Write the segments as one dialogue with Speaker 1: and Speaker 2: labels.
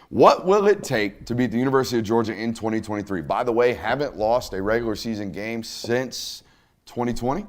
Speaker 1: What will it take to beat the University of Georgia in 2023? By the way, haven't lost a regular season game since 2020?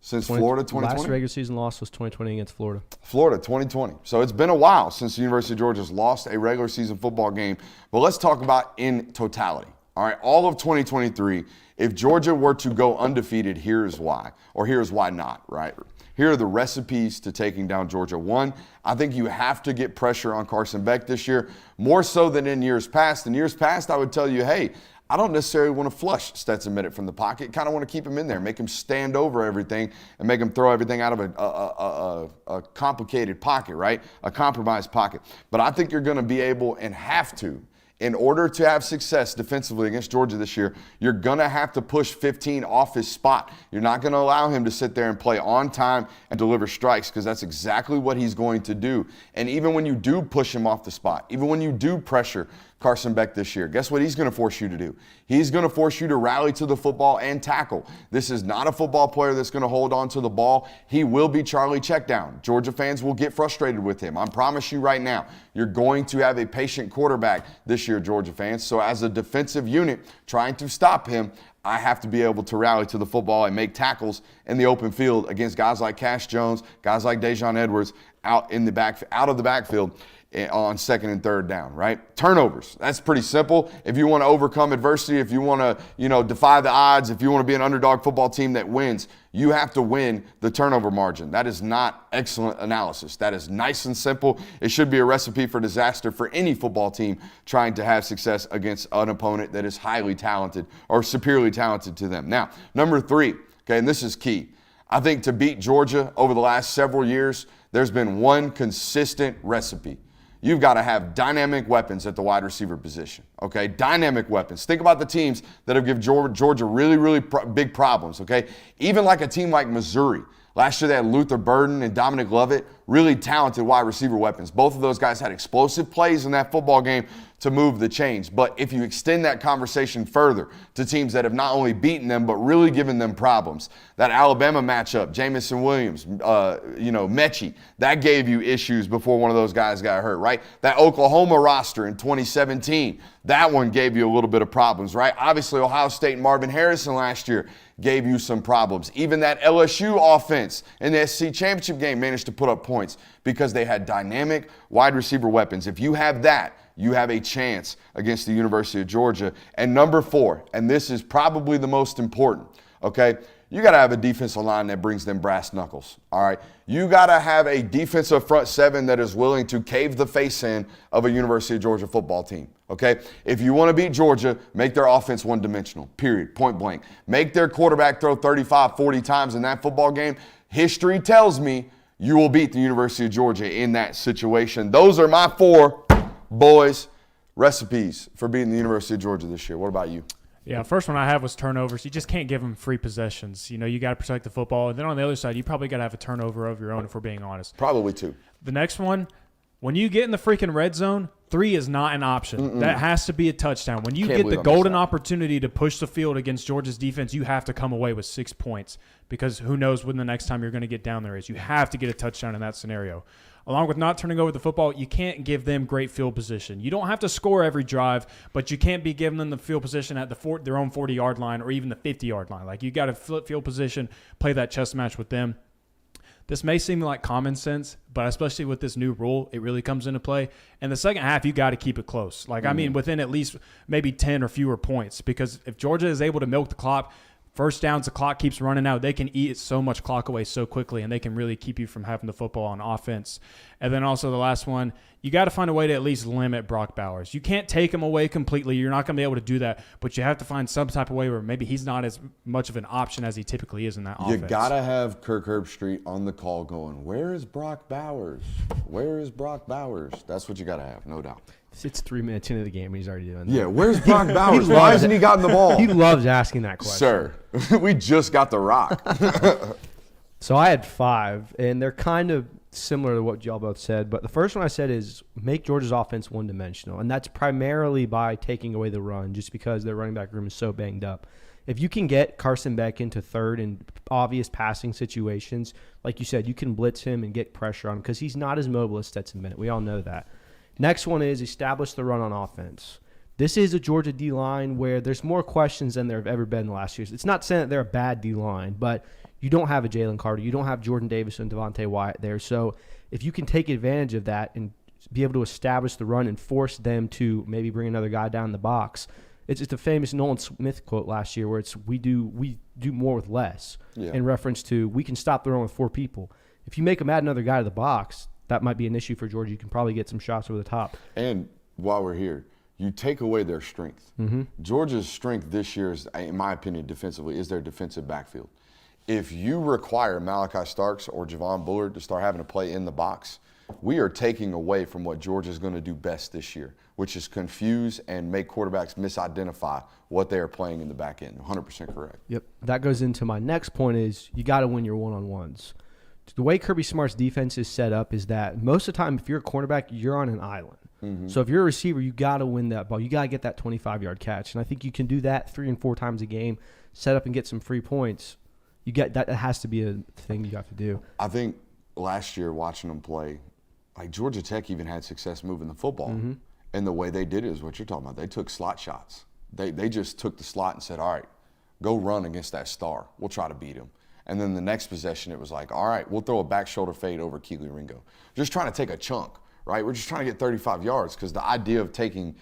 Speaker 1: Since Florida 2020?
Speaker 2: Last regular season loss was 2020 against Florida.
Speaker 1: Florida 2020. So it's been a while since the University of Georgia has lost a regular season football game. But let's talk about in totality. All right, all of 2023, if Georgia were to go undefeated, here's why, or here's why not, right? Here are the recipes to taking down Georgia. One, I think you have to get pressure on Carson Beck this year, more so than in years past. In years past, I would tell you, hey, I don't necessarily want to flush Stetson Bennett from the pocket. Kind of want to keep him in there, make him stand over everything and make him throw everything out of a complicated pocket, right? A compromised pocket. But I think you're going to be able and have to, in order to have success defensively against Georgia this year, you're going to have to push 15 off his spot. You're not going to allow him to sit there and play on time and deliver strikes, because that's exactly what he's going to do. And even when you do push him off the spot, even when you do pressure Carson Beck this year, guess what he's going to force you to do? He's going to force you to rally to the football and tackle. This is not a football player that's going to hold on to the ball. He will be Charlie Checkdown. Georgia fans will get frustrated with him. I promise you right now, you're going to have a patient quarterback this year, Georgia fans. So as a defensive unit trying to stop him, I have to be able to rally to the football and make tackles in the open field against guys like Cash Jones, guys like Dejon Edwards out of the backfield on second and third down, right? Turnovers. That's pretty simple. If you want to overcome adversity, if you want to, defy the odds, if you want to be an underdog football team that wins, you have to win the turnover margin. That is not excellent analysis. That is nice and simple. It should be a recipe for disaster for any football team trying to have success against an opponent that is highly talented or superiorly talented to them. Now, number 3, okay, and this is key. I think to beat Georgia over the last several years, there's been one consistent recipe. You've got to have dynamic weapons at the wide receiver position, okay? Dynamic weapons. Think about the teams that have given Georgia really, really big problems, okay? Even like a team like Missouri. Last year they had Luther Burden and Dominic Lovett, really talented wide receiver weapons. Both of those guys had explosive plays in that football game to move the chains. But if you extend that conversation further to teams that have not only beaten them, but really given them problems, that Alabama matchup, Jamison Williams, Mechie, that gave you issues before one of those guys got hurt, right? That Oklahoma roster in 2017, that one gave you a little bit of problems, right? Obviously, Ohio State and Marvin Harrison last year gave you some problems. Even that LSU offense in the SEC championship game managed to put up points because they had dynamic wide receiver weapons. If you have that, you have a chance against the University of Georgia. And number 4, and this is probably the most important, okay? You got to have a defensive line that brings them brass knuckles, all right? You got to have a defensive front 7 that is willing to cave the face in of a University of Georgia football team, okay? If you want to beat Georgia, make their offense one-dimensional, period, point blank. Make their quarterback throw 35, 40 times in that football game. History tells me you will beat the University of Georgia in that situation. Those are my 4 boys recipes for beating the University of Georgia this year. What about you?
Speaker 3: Yeah, first one I have was turnovers. You just can't give them free possessions. You got to protect the football. And then on the other side, you probably got to have a turnover of your own, if we're being honest.
Speaker 1: Probably 2.
Speaker 3: The next one, when you get in the freaking red zone, 3 is not an option. That has to be a touchdown. When you get the golden opportunity to push the field against Georgia's defense, you have to come away with 6 points, because who knows when the next time you're going to get down there is. You have to get a touchdown in that scenario. Along with not turning over the football, you can't give them great field position. You don't have to score every drive, but you can't be giving them the field position at their own 40-yard line or even the 50-yard line. Like, you got to flip field position, play that chess match with them. This may seem like common sense, but especially with this new rule, it really comes into play. In the second half, you got to keep it close. Within at least maybe 10 or fewer points, because if Georgia is able to milk the clock, first downs, the clock keeps running out, they can eat so much clock away so quickly, and they can really keep you from having the football on offense. And then also the last one, you got to find a way to at least limit Brock Bowers. You can't take him away completely. You're not going to be able to do that, but you have to find some type of way where maybe he's not as much of an option as he typically is in that offense.
Speaker 1: You got to have Kirk Herbstreit on the call going, where is Brock Bowers? Where is Brock Bowers? That's what you got to have, no doubt.
Speaker 2: It's 3 minutes into the game and he's already doing that.
Speaker 1: Yeah, where's Brock Bowers? Why hasn't he gotten the ball?
Speaker 2: He loves asking that question.
Speaker 1: Sir, we just got the rock.
Speaker 2: So I had 5, and they're kind of similar to what y'all both said. But the first one I said is make Georgia's offense one-dimensional, and that's primarily by taking away the run, just because their running back room is so banged up. If you can get Carson Beck into third and obvious passing situations, like you said, you can blitz him and get pressure on him because he's not as mobile as Stetson Bennett. We all know that. Next one is establish the run on offense. This is a Georgia D-line where there's more questions than there have ever been in the last years. It's not saying that they're a bad D-line, but you don't have a Jalen Carter. You don't have Jordan Davis and Devontae Wyatt there. So if you can take advantage of that and be able to establish the run and force them to maybe bring another guy down the box, it's just a famous Nolan Smith quote last year where it's we do more with less in reference to we can stop the run with 4 people. If you make them add another guy to the box, that might be an issue for Georgia. You can probably get some shots over the top.
Speaker 1: And while we're here, you take away their strength. Georgia's strength this year, is, in my opinion, defensively, is their defensive backfield. If you require Malachi Starks or Javon Bullard to start having to play in the box, we are taking away from what Georgia's going to do best this year, which is confuse and make quarterbacks misidentify what they are playing in the back end. 100% correct.
Speaker 2: Yep. That goes into my next point is you got to win your one-on-ones. The way Kirby Smart's defense is set up is that most of the time if you're a cornerback, you're on an island. So if you're a receiver, you got to win that ball. You got to get that 25-yard catch. And I think you can do that 3 and 4 times a game, set up and get some free points. You get that has to be a thing you have to do.
Speaker 1: I think last year watching them play, like Georgia Tech even had success moving the football. And the way they did it is what you're talking about. They took slot shots. They just took the slot and said, all right, go run against that star. We'll try to beat him. And then the next possession, it was like, all right, we'll throw a back shoulder fade over Keely Ringo. Just trying to take a chunk, right? We're just trying to get 35 yards because the idea of taking,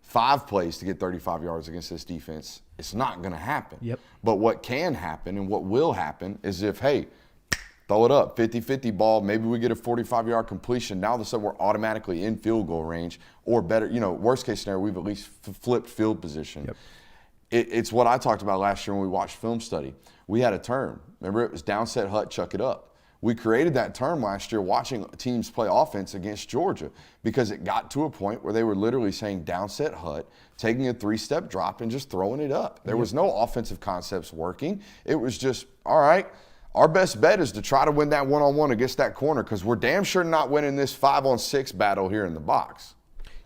Speaker 1: 5 plays to get 35 yards against this defense, it's not going to happen. But what can happen and what will happen is if, hey, throw it up, 50-50 ball, maybe we get a 45-yard completion. Now all of a sudden we're automatically in field goal range or better, worst case scenario, we've at least flipped field position. It's what I talked about last year when we watched film study. We had a term. Remember, it was downset hut, chuck it up. We created that term last year watching teams play offense against Georgia because it got to a point where they were literally saying downset hut, taking a 3-step drop and just throwing it up. There was no offensive concepts working. It was just, all right, our best bet is to try to win that one-on-one against that corner because we're damn sure not winning this 5-on-6 battle here in the box.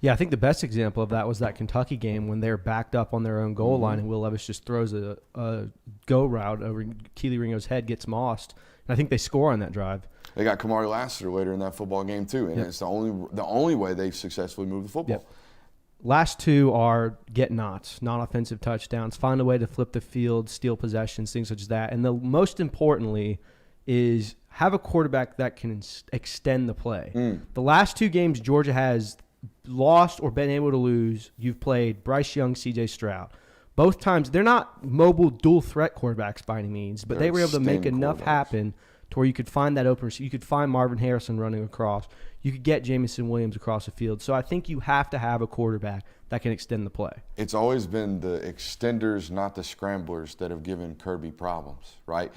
Speaker 2: Yeah, I think the best example of that was that Kentucky game when they're backed up on their own goal line and Will Levis just throws a go route over Keely Ringo's head, gets mossed. And I think they score on that drive.
Speaker 1: They got Kamari Lassiter later in that football game too, and it's the only way they've successfully moved the football.
Speaker 2: Last 2 are get knots, non-offensive touchdowns, find a way to flip the field, steal possessions, things such as that. And the most importantly is have a quarterback that can extend the play. The last 2 games Georgia has lost or been able to lose, you've played Bryce Young, C.J. Stroud. Both times, they're not mobile dual threat quarterbacks by any means, but they were able to make enough happen to where you could find that open. You could find Marvin Harrison running across. You could get Jamison Williams across the field. So I think you have to have a quarterback that can extend the play.
Speaker 1: It's always been the extenders, not the scramblers, that have given Kirby problems, right?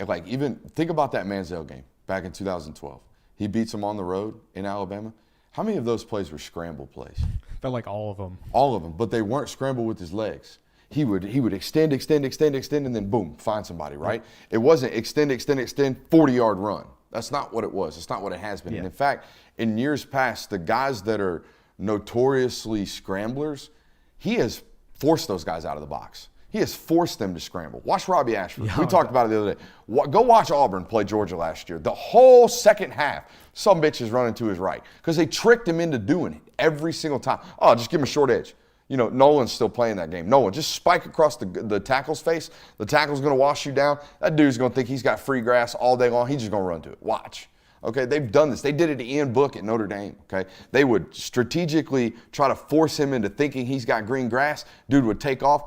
Speaker 1: Like even think about that Manziel game back in 2012. He beats him on the road in Alabama. How many of those plays were scramble plays?
Speaker 3: Felt like all of them.
Speaker 1: All of them, but they weren't scrambled with his legs. He would extend, and then boom, find somebody, right? It wasn't extend, 40-yard run. That's not what it was. It's not what it has been. And in fact, in years past, the guys that are notoriously scramblers, he has forced those guys out of the box. He has forced them to scramble. Watch Robbie Ashford. We talked about it the other day. Go watch Auburn play Georgia last year. The whole second half, some bitch is running to his right because they tricked him into doing it every single time. Oh, just give him a short edge. Nolan's still playing that game. Nolan, just spike across the tackle's face. The tackle's going to wash you down. That dude's going to think he's got free grass all day long. He's just going to run to it. Watch. Okay, they've done this. They did it to Ian Book at Notre Dame, okay? They would strategically try to force him into thinking he's got green grass. Dude would take off,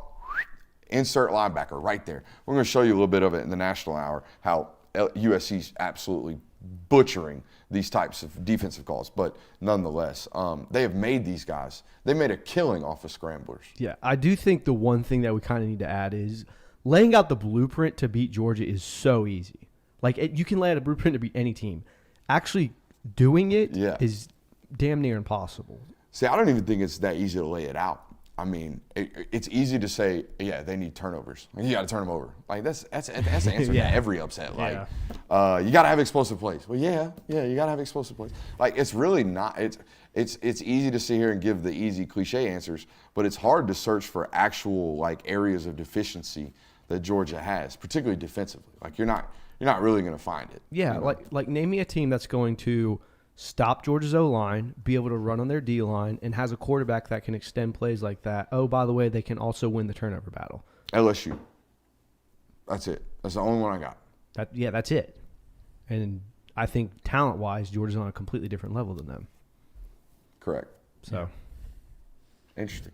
Speaker 1: insert linebacker right there. We're going to show you a little bit of it in the National Hour, how USC's absolutely butchering these types of defensive calls. But nonetheless, they have made these guys, they made a killing off of scramblers.
Speaker 2: Yeah, I do think the one thing that we kind of need to add is laying out the blueprint to beat Georgia is so easy. Like, you can lay out a blueprint to beat any team. Actually doing it is damn near impossible.
Speaker 1: See, I don't even think it's that easy to lay it out. I mean, it's easy to say, yeah, they need turnovers. Like, you got to turn them over. Like that's the answer to every upset. Like, you got to have explosive plays. Well, yeah, you got to have explosive plays. Like, it's really not. It's easy to sit here and give the easy cliche answers, but it's hard to search for actual like areas of deficiency that Georgia has, particularly defensively. Like, you're not really going to find it.
Speaker 2: Yeah, like name me a team that's going to stop Georgia's O-line, be able to run on their D-line, and has a quarterback that can extend plays like that. Oh, by the way, they can also win the turnover battle.
Speaker 1: LSU. That's it. That's the only one I got.
Speaker 2: That's it. And I think talent-wise, Georgia's on a completely different level than them.
Speaker 1: Correct.
Speaker 2: So,
Speaker 1: Interesting.